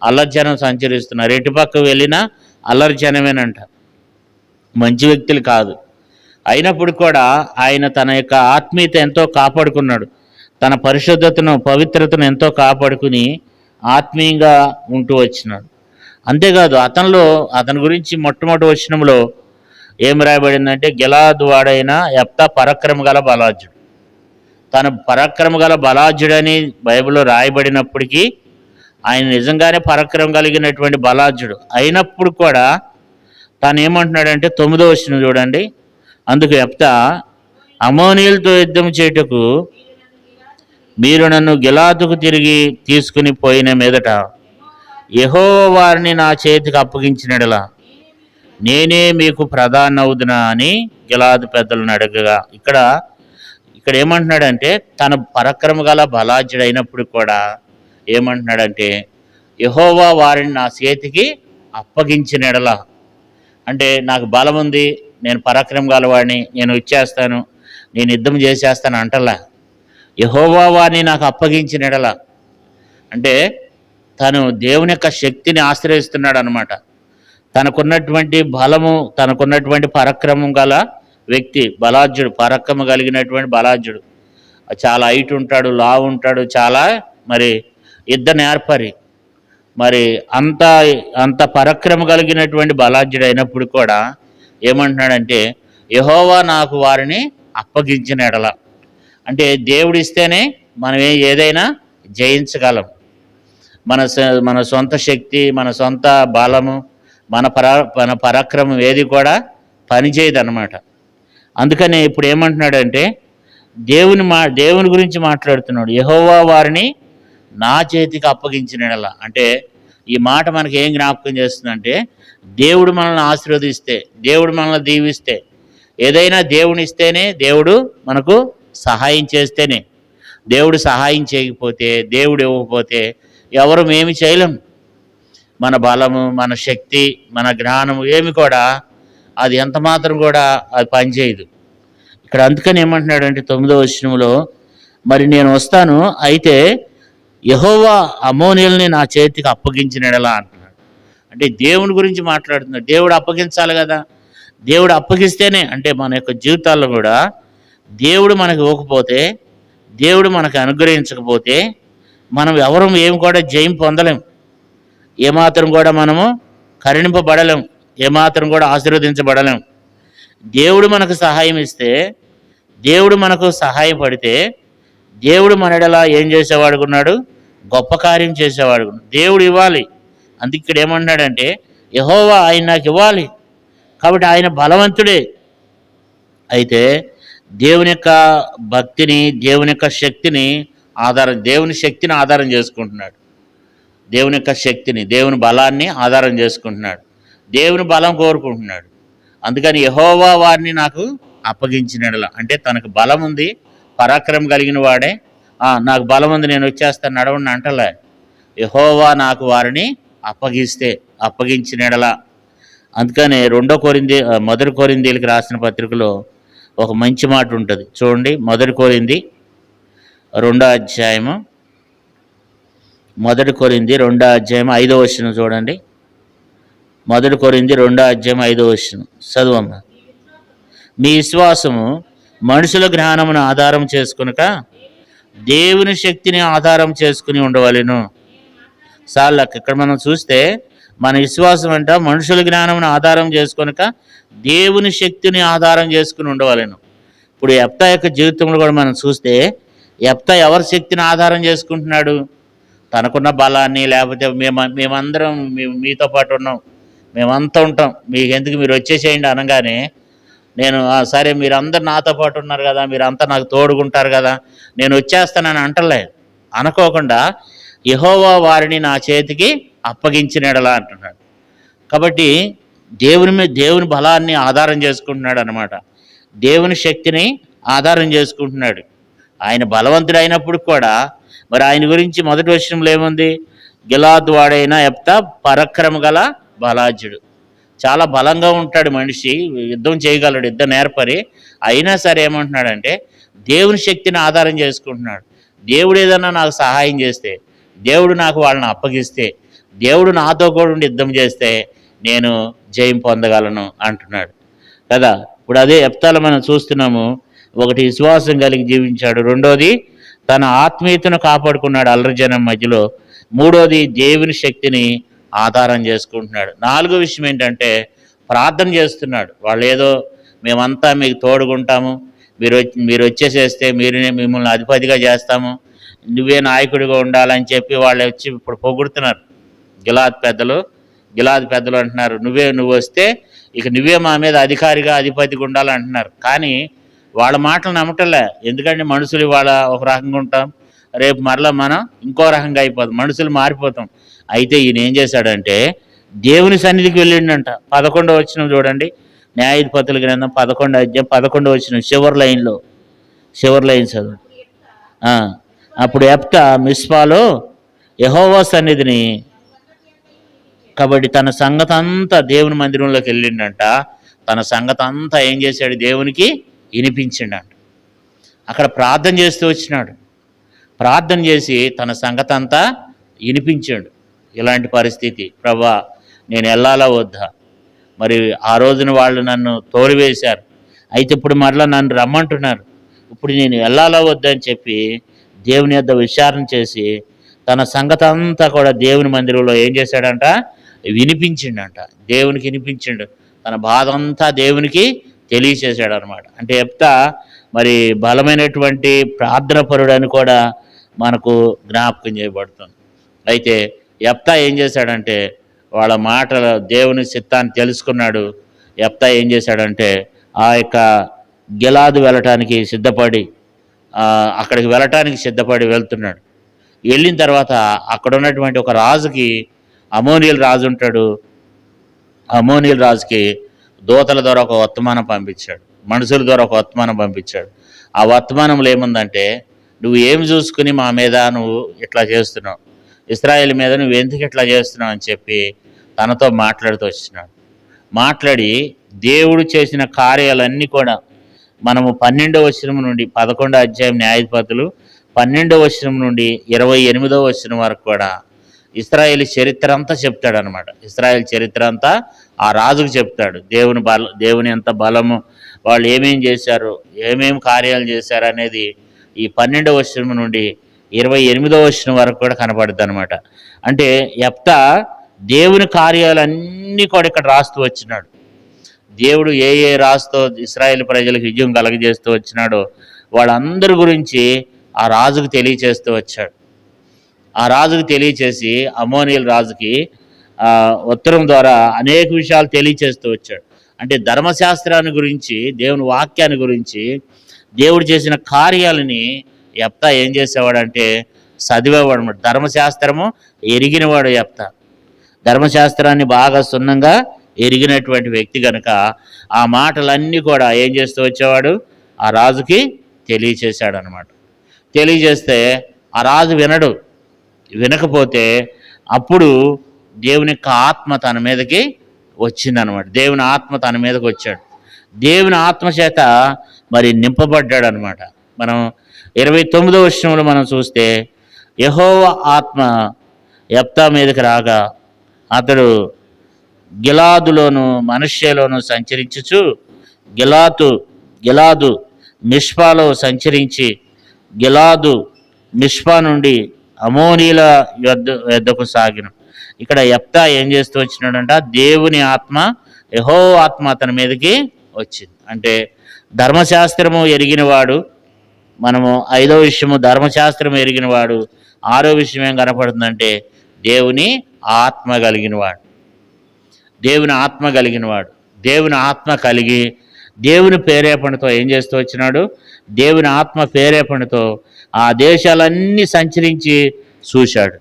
అల్లరి జనం సంచరిస్తున్నారు. ఎటుపక్క వెళ్ళినా అల్లరి జనమేనంట, మంచి వ్యక్తులు కాదు. అయినప్పుడు కూడా ఆయన తన యొక్క ఆత్మీయత ఎంతో కాపాడుకున్నాడు. తన పరిశుద్ధతను, పవిత్రతను ఎంతో కాపాడుకుని ఆత్మీయంగా ఉంటూ వచ్చినాడు. అంతేకాదు, అతని గురించి మొట్టమొదటి వచనంలో ఏం రాయబడిందంటే, గిలాదు వాడైన యెఫ్తా పరాక్రమ గల బలాఢ్యుడు. తను పరాక్రమ గల బలాఢ్యుడని బైబిల్లో రాయబడినప్పటికీ ఆయన నిజంగానే పరాక్రమం కలిగినటువంటి బలాఢ్యుడు అయినప్పుడు కూడా తాను ఏమంటున్నాడంటే 9వ వచనం చూడండి. అందుకు యెఫ్తా, అమోనీయులతో యుద్ధం చేయుటకు మీరు నన్ను గిలాదుకు తిరిగి తీసుకుని పోయిన మీదట యెహోవా వారిని నా చేతికి అప్పగించినడలా నేనే మీకు ప్రధాని అవుదునా అని గిలాదు పెద్దలను అడగగా, ఇక్కడ ఏమంటున్నాడంటే తన పరాక్రమ గల బలాఢ్యుడు అయినప్పుడు కూడా ఏమంటున్నాడంటే యెహోవా వారిని నా చేతికి అప్పగించినడలా. అంటే నాకు బలం ఉంది, నేను పరాక్రమ గలవాడిని, నేను ఇచ్చేస్తాను, నేను యుద్ధం చేసేస్తాను అంటలా. యెహోవా వారిని నాకు అప్పగించినడలా అంటే తను దేవుని యొక్క శక్తిని ఆశ్రయిస్తున్నాడు అనమాట. తనకున్నటువంటి బలము, తనకున్నటువంటి పరాక్రమం గల వ్యక్తి బలాఢ్యుడు, పరాక్రమం కలిగినటువంటి బలాఢ్యుడు. చాలా హైట్ ఉంటాడు, లావు ఉంటాడు, చాలా యుద్ధ నేర్పరి. అంత పరాక్రమం కలిగినటువంటి బలాఢ్యుడు అయినప్పుడు కూడా ఏమంటున్నాడంటే యెహోవా నాకు వారిని అప్పగించిన ఎడల. అంటే దేవుడిస్తేనే మనం ఏదైనా జయించగలం. మన సొంత శక్తి, మన సొంత బలము, మన పరాక్రమం ఏది కూడా పనిచేయదు అన్నమాట. అందుకనే ఇప్పుడు ఏమంటున్నాడంటే దేవుని గురించి మాట్లాడుతున్నాడు. యెహోవా వారిని నా చేతికి అప్పగించినలా. అంటే ఈ మాట మనకి ఏం జ్ఞాపకం చేస్తుందంటే, దేవుడు మనల్ని ఆశీర్వదిస్తే, దేవుడు మనల్ని దీవిస్తే, ఏదైనా దేవుని ఇస్తేనే, దేవుడు మనకు సహాయం చేస్తేనే. దేవుడు సహాయం చేయకపోతే, దేవుడు ఇవ్వకపోతే ఎవరు ఏమి చేయలేం. మన బలము, మన శక్తి, మన జ్ఞానము ఏమి కూడా అది ఎంత మాత్రం కూడా అది పనిచేయదు. ఇక్కడ అందుకని ఏమంటున్నాడంటే 9వ వచనంలో, మరి నేను వస్తాను, అయితే యెహోవా అమ్మోనీయుల్ని నా చేతికి అప్పగించినలా అంటున్నాడు. అంటే దేవుని గురించి మాట్లాడుతున్నాడు. దేవుడు అప్పగించాలి కదా. దేవుడు అప్పగిస్తేనే, అంటే మన యొక్క జీవితాల్లో కూడా దేవుడు మనకు ఇవ్వకపోతే, దేవుడు మనకు అనుగ్రహించకపోతే మనం ఎవరు ఏమి కూడా జయం పొందలేం. ఏమాత్రం కూడా మనము కరుణింపబడలేం, ఏమాత్రం కూడా ఆశీర్వదించబడలేం. దేవుడు మనకు సహాయం ఇస్తే, దేవుడు మనకు సహాయపడితే, దేవుడు మనడలా ఏం చేసేవాడుకున్నాడు? గొప్ప కార్యం చేసేవాడు. దేవుడు ఇవ్వాలి. అందుకే ఇక్కడ ఏమన్నాడంటే, యెహోవా ఆయన నాకు ఇవ్వాలి. కాబట్టి ఆయన బలవంతుడే. అయితే దేవుని యొక్క భక్తిని, దేవుని యొక్క శక్తిని దేవుని శక్తిని ఆధారం చేసుకుంటున్నాడు. దేవుని యొక్క శక్తిని, దేవుని బలాన్ని ఆధారం చేసుకుంటున్నాడు. దేవుని బలం కోరుకుంటున్నాడు. అందుకని యెహోవా వారిని నాకు అప్పగించినలా. అంటే తనకు బలం ఉంది, పరాక్రమం కలిగిన వాడే. నాకు బలం ఉంది, నేను వచ్చేస్తాను, నడవండి అంటలే. యెహోవా నాకు వారిని అప్పగించినలా. అందుకనే 1 కొరింథీయులకు రాసిన పత్రికలో ఒక మంచి మాట ఉంటుంది చూడండి. 1 కొరింథీ 2వ అధ్యాయము, 1 కొరింథీ 2వ అధ్యాయం 5వ వచనం చూడండి. 1 కొరింథీ 2వ అధ్యాయం 5వ వచనం చదువమ్మ. మీ విశ్వాసము మనుషుల జ్ఞానమును ఆధారం చేసుకునక దేవుని శక్తిని ఆధారం చేసుకుని ఉండవలెను. సార్లకి ఇక్కడ మనం చూస్తే మన విశ్వాసం అంట మనుషుల జ్ఞానమును ఆధారం చేసుకొనక దేవుని శక్తిని ఆధారం చేసుకుని ఉండవలెను. ఇప్పుడు యెఫ్తా యొక్క జీవితంలో కూడా మనం చూస్తే, యెఫ్తా ఎవరి శక్తిని ఆధారం చేసుకుంటున్నాడు? తనకున్న బలాన్ని, లేకపోతే మేమందరం మీతో పాటు ఉన్నాం, మేమంతా ఉంటాం, మీకు ఎందుకు, మీరు వచ్చేసేయండి అనగానే, నేను సరే మీరందరు నాతో పాటు ఉన్నారు కదా, మీరంతా నాకు తోడుకుంటారు కదా, నేను వచ్చేస్తానని అంటలేదు. అనుకోకుండా యెహోవా వారిని నా చేతికి అప్పగించినలా అంటున్నాడు. కాబట్టి దేవుని బలాన్ని ఆధారం చేసుకుంటున్నాడు అన్నమాట. దేవుని శక్తిని ఆధారం చేసుకుంటున్నాడు. ఆయన బలవంతుడు అయినప్పుడు కూడా మరి ఆయన గురించి 1వ వచనంలో ఏముంది? గిలాదు వాడైన యెఫ్తా పరాక్రమ గల బలాఢ్యుడు. చాలా బలంగా ఉంటాడు మనిషి, యుద్ధం చేయగలడు, యుద్ధ నేర్పరి. అయినా సరే ఏమంటున్నాడంటే దేవుని శక్తిని ఆధారం చేసుకుంటున్నాడు. దేవుడు ఏదన్నా నాకు సహాయం చేస్తే, దేవుడు నాకు వాళ్ళని అప్పగిస్తే, దేవుడు నాతో కూడా ఉండి యుద్ధం చేస్తే నేను జయం పొందగలను అంటున్నాడు కదా. ఇప్పుడు అదే యెఫ్తాలో మనం చూస్తున్నాము. ఒకటి, విశ్వాసం కలిగి జీవించాడు. 2వది, తన ఆత్మీయతను కాపాడుకున్నాడు అల్లరిజనం మధ్యలో. 3వది, దేవుని శక్తిని ఆధారం చేసుకుంటున్నాడు. 4వ విషయం ఏంటంటే ప్రార్థన చేస్తున్నాడు. వాళ్ళు ఏదో మేమంతా మీకు తోడుకుంటాము, మీరు వచ్చేసేస్తే మిమ్మల్ని అధిపతిగా చేస్తాము, నువ్వే నాయకుడిగా ఉండాలని చెప్పి వాళ్ళు వచ్చి ఇప్పుడు పొగుడుతున్నారు. గిలాదు పెద్దలు అంటున్నారు, నువ్వు వస్తే ఇక నువ్వే మా మీద అధిపతిగా ఉండాలంటున్నారు. కానీ వాళ్ళ మాటలు నమ్మటంలే. ఎందుకంటే మనుషులు ఇవాళ ఒక రకంగా ఉంటాం, రేపు మరలా మనం ఇంకో రకంగా అయిపోతాం, మనుషులు మారిపోతాం. అయితే ఈయన ఏం చేశాడంటే దేవుని సన్నిధికి వెళ్ళిండంట. 11వ వచనం చూడండి, న్యాయాధిపతుల గ్రంథం 11వ అధ్యాయం 11వ వచనం చివరి లైన్ చదువు. అప్పుడు యెఫ్తా మిస్పాలో యెహోవా సన్నిధిని, కాబట్టి తన సంగతి అంతా దేవుని మందిరంలోకి వెళ్ళిండంట. తన సంగతి అంతా ఏం చేశాడు? దేవునికి వినిపించిండంట. అక్కడ ప్రార్థన చేస్తూ వచ్చినాడు. ప్రార్థన చేసి తన సంగతి అంతా వినిపించాడు. ఇలాంటి పరిస్థితి, ప్రభువా నేను వెళ్ళాలా వద్దా? మరి ఆ రోజున వాళ్ళు నన్ను తోలివేశారు, అయితే ఇప్పుడు మరలా నన్ను రమ్మంటున్నారు, ఇప్పుడు నేను వెళ్ళాలా వద్దా అని చెప్పి దేవుని యొద్ద విచారణ చేసి తన సంగతి అంతా కూడా దేవుని మందిరంలో ఏం చేశాడంట? వినిపించిండంట. దేవునికి వినిపించిండు. తన బాధ అంతా దేవునికి తెలియచేశాడు అనమాట. అంటే యెఫ్తా మరి బలమైనటువంటి ప్రార్థన పరుడని కూడా మనకు జ్ఞాపకం చేయబడుతుంది. అయితే యెఫ్తా ఏం చేశాడంటే వాళ్ళ మాటల దేవుని చిత్తాన్ని తెలుసుకున్నాడు. యెఫ్తా ఏం చేశాడంటే ఆ యొక్క గిలాదు వెళ్ళటానికి సిద్ధపడి అక్కడికి వెళ్ళటానికి సిద్ధపడి వెళ్తున్నాడు. వెళ్ళిన తర్వాత అక్కడ ఉన్నటువంటి ఒక రాజుకి, అమోనీయుల రాజు ఉంటాడు, అమోనీయుల రాజుకి దూతల ద్వారా ఒక వర్తమానం పంపించాడు, మనుషుల ద్వారా ఒక వర్తమానం పంపించాడు. ఆ వర్తమానంలో ఏముందంటే, నువ్వు ఏమి చూసుకుని మా మీద నువ్వు ఇట్లా చేస్తున్నావు, ఇశ్రాయేలు మీద నువ్వు ఎందుకు ఇట్లా చేస్తున్నావు అని చెప్పి తనతో మాట్లాడుతూ వచ్చినాడు. మాట్లాడి దేవుడు చేసిన కార్యాలన్నీ కూడా మనము 12వ వచనం నుండి 11వ అధ్యాయం న్యాయాధిపతులు 12వ వచనం నుండి 28వ వచనం వరకు కూడా ఇశ్రాయేలు చరిత్ర అంతా చెప్తాడనమాట. ఇశ్రాయేల్ చరిత్ర అంతా ఆ రాజుకు చెప్తాడు. దేవుని ఎంత బలము, వాళ్ళు ఏమేం చేశారు, ఏమేం కార్యాలు చేశారు అనేది ఈ 12వ వచనం నుండి 28వ వచనం వరకు కూడా కనపడుద్ది అనమాట. అంటే యెఫ్తా దేవుని కార్యాలన్నీ కూడా ఇక్కడ రాస్తూ వచ్చినాడు. దేవుడు ఏ రాజుతో ఇశ్రాయేల్ ప్రజలకు విజయం కలగజేస్తూ వచ్చినాడో వాళ్ళందరి గురించి ఆ రాజుకు తెలియచేస్తూ వచ్చాడు. ఆ రాజుకు తెలియచేసి అమోనీయుల రాజుకి ఉత్తరం ద్వారా అనేక విషయాలు తెలియచేస్తూ వచ్చాడు. అంటే ధర్మశాస్త్రాన్ని గురించి, దేవుని వాక్యాన్ని గురించి, దేవుడు చేసిన కార్యాలని యెఫ్తా ఏం చేసేవాడంటే చదివేవాడు అన్నమాట. ధర్మశాస్త్రము ఎరిగినవాడు యెఫ్తా. ధర్మశాస్త్రాన్ని బాగా సున్నంగా ఎరిగినటువంటి వ్యక్తి కనుక ఆ మాటలన్నీ కూడా ఏం చేస్తూ వచ్చేవాడు, ఆ రాజుకి తెలియచేశాడు అనమాట. తెలియజేస్తే ఆ రాజు వినకపోతే అప్పుడు దేవుని యొక్క ఆత్మ తన మీదకి వచ్చిందనమాట. దేవుని ఆత్మ తన మీదకి వచ్చాడు. దేవుని ఆత్మ చేత మరి నింపబడ్డాడు అనమాట. మనం 29వ వచనంలో మనం చూస్తే, యెహోవా ఆత్మ యెఫ్తా మీదకి రాగా అతడు గిలాదులోను మనష్యేలోను సంచరించుచు గిలాదు మిష్పాలో సంచరించి గిలాదు మిష్పా నుండి అమోనీల యొద్దకు సాగిన. ఇక్కడ యెఫ్తా ఏం చేస్తూ వచ్చినాడంట, దేవుని ఆత్మ, యెహోవా ఆత్మ అతని మీదకి వచ్చింది. అంటే ధర్మశాస్త్రము ఎరిగినవాడు, మనము 5వ విషయము ధర్మశాస్త్రం ఎరిగినవాడు, 6వ విషయం ఏం కనపడుతుందంటే దేవుని ఆత్మ కలిగినవాడు. దేవుని ఆత్మ కలిగినవాడు, దేవుని ఆత్మ కలిగి దేవుని ప్రేరేపణతో ఏం చేస్తూ వచ్చినాడు, దేవుని ఆత్మ ప్రేరేపణతో ఆ దేశాలన్నీ సంచరించి చూశాడు.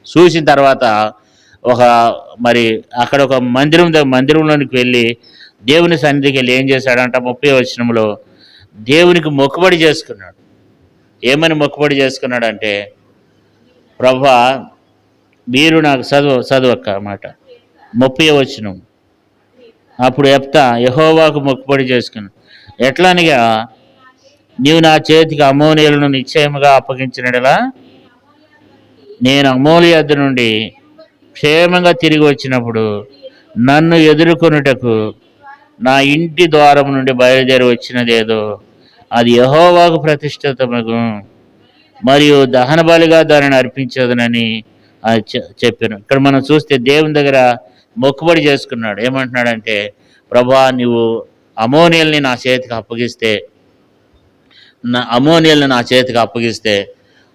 చూసిన తర్వాత మరి అక్కడ ఒక మందిరంలోనికి వెళ్ళి దేవుని సన్నిధికి వెళ్ళి ఏం చేశాడంట, 30వ వచనంలో దేవునికి మొక్కుబడి చేసుకున్నాడు. ఏమని మొక్కుబడి చేసుకున్నాడంటే, ప్రభువా మీరు నాకు చదువక్క మాట 30వ వచనం. అప్పుడు యెఫ్తా యెహోవాకు మొక్కుబడి చేసుకున్నాడు. ఎట్లనగా, నీవు నా చేతికి అమోనీయులను నిశ్చయముగా అప్పగించినట్లా నేను అమోనీయుల యొద్ద నుండి క్షేమంగా తిరిగి వచ్చినప్పుడు నన్ను ఎదుర్కొనుటకు నా ఇంటి ద్వారం నుండి బయలుదేరి వచ్చినదేదో అది యెహోవాకు ప్రతిష్ఠితమగు, మరియు దహన బలిగా దానిని అర్పించదునని చెప్పాను. ఇక్కడ మనం చూస్తే దేవుని దగ్గర మొక్కుబడి చేసుకున్నాడు. ఏమంటున్నాడంటే, ప్రభువా నువ్వు అమోనీయుల్ని నా చేతికి అప్పగిస్తే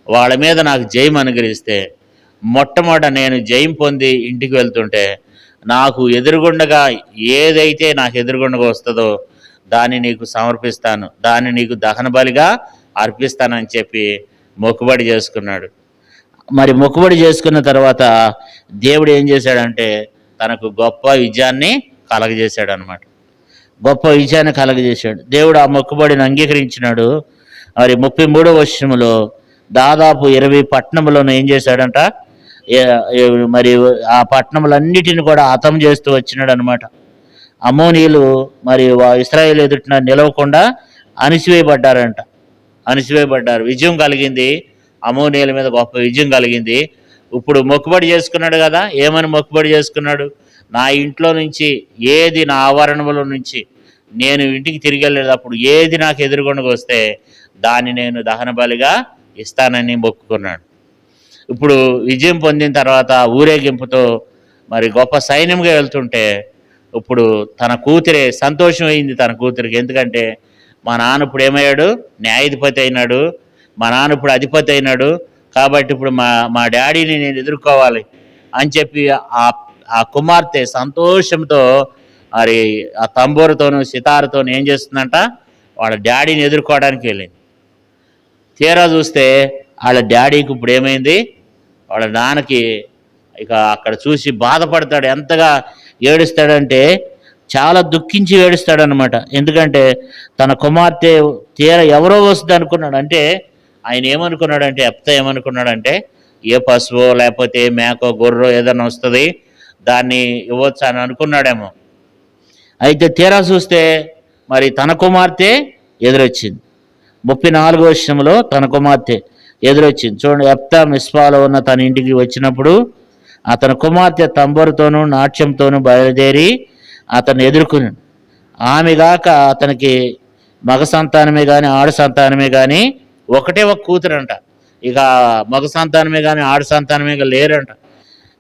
వాళ్ళ మీద నాకు జయం అనుగ్రహిస్తే, మొట్టమొదట నేను జయం పొంది ఇంటికి వెళ్తుంటే నాకు ఎదురుగుండగా ఏదైతే నాకు ఎదురుగుండగా వస్తుందో దాన్ని నీకు సమర్పిస్తాను, దాన్ని నీకు దహన బలిగా అర్పిస్తానని చెప్పి మొక్కుబడి చేసుకున్నాడు. మరి మొక్కుబడి చేసుకున్న తర్వాత దేవుడు ఏం చేశాడంటే తనకు గొప్ప విజయాన్ని కలగజేశాడు అనమాట. గొప్ప విజయాన్ని కలగజేశాడు. దేవుడు ఆ మొక్కుబడిని అంగీకరించినాడు. మరి 33వ వచనంలో దాదాపు 20 పట్టణములను ఏం చేశాడంట, మరి ఆ పట్టణములన్నిటిని కూడా హతం చేస్తూ వచ్చినాడు అనమాట. అమోనీయులు మరి ఇశ్రాయేలు ఎదుట నిలవకుండా అణిసివేయబడ్డారు. విజయం కలిగింది, అమోనీయుల మీద గొప్ప విజయం కలిగింది. ఇప్పుడు మొక్కుబడి చేసుకున్నాడు కదా, ఏమని మొక్కుబడి చేసుకున్నాడు, నా ఇంట్లో నుంచి ఏది, నా ఆవరణంలో నుంచి నేను ఇంటికి తిరిగి వెళ్ళేటప్పుడు ఏది నాకు ఎదురుగుండగా వస్తే దాన్ని నేను దహన బలిగా ఇస్తానని మొక్కుకున్నాడు. ఇప్పుడు విజయం పొందిన తర్వాత ఊరేగింపుతో మరి గొప్ప సైన్యంగా వెళ్తుంటే ఇప్పుడు తన కూతురే సంతోషం అయింది తన కూతురికి. ఎందుకంటే మా నాన్న ఇప్పుడు ఏమయ్యాడు, న్యాయాధిపతి అయినాడు, మా నాన్న ఇప్పుడు అధిపతి అయినాడు, కాబట్టి ఇప్పుడు మా డాడీని నేను ఎదుర్కోవాలి అని చెప్పి ఆ కుమార్తె సంతోషంతో మరి ఆ తంబూరుతోనూ సితారుతోనూ ఏం చేస్తుందంట, వాళ్ళ డాడీని ఎదుర్కోవడానికి వెళ్ళింది. తీరా చూస్తే వాళ్ళ డాడీకి ఇప్పుడు ఏమైంది, వాళ్ళ నాన్నకి ఇక అక్కడ చూసి బాధపడతాడు. ఎంతగా ఏడుస్తాడంటే చాలా దుఃఖించి ఏడుస్తాడనమాట. ఎందుకంటే తన కుమార్తె తీరా ఎవరో వస్తుంది అనుకున్నాడు. అంటే ఆయన ఏమనుకున్నాడంటే, ఎప్తా ఏమనుకున్నాడంటే, ఏ పశువో లేకపోతే మేకో గొర్రెో ఏదైనా వస్తుంది, దాన్ని ఇవ్వచ్చు అని అనుకున్నాడేమో. అయితే తీరా చూస్తే మరి తన కుమార్తె ఎదురొచ్చింది. 34వ వచనంలో తన కుమార్తె ఎదురొచ్చింది. చూడండి, ఎప్తా మిస్పాలో ఉన్న తన ఇంటికి వచ్చినప్పుడు అతని కుమార్తె తంబురతోనూ నాట్యంతోనూ బయలుదేరి అతన్ని ఎదుర్కొని, ఆమె గాక అతనికి మగ సంతానమే కానీ ఆడ సంతానమే కానీ ఒకటే ఒక కూతురంట. ఇక మగ సంతానమే కానీ ఆడ సంతానమే లేరంట.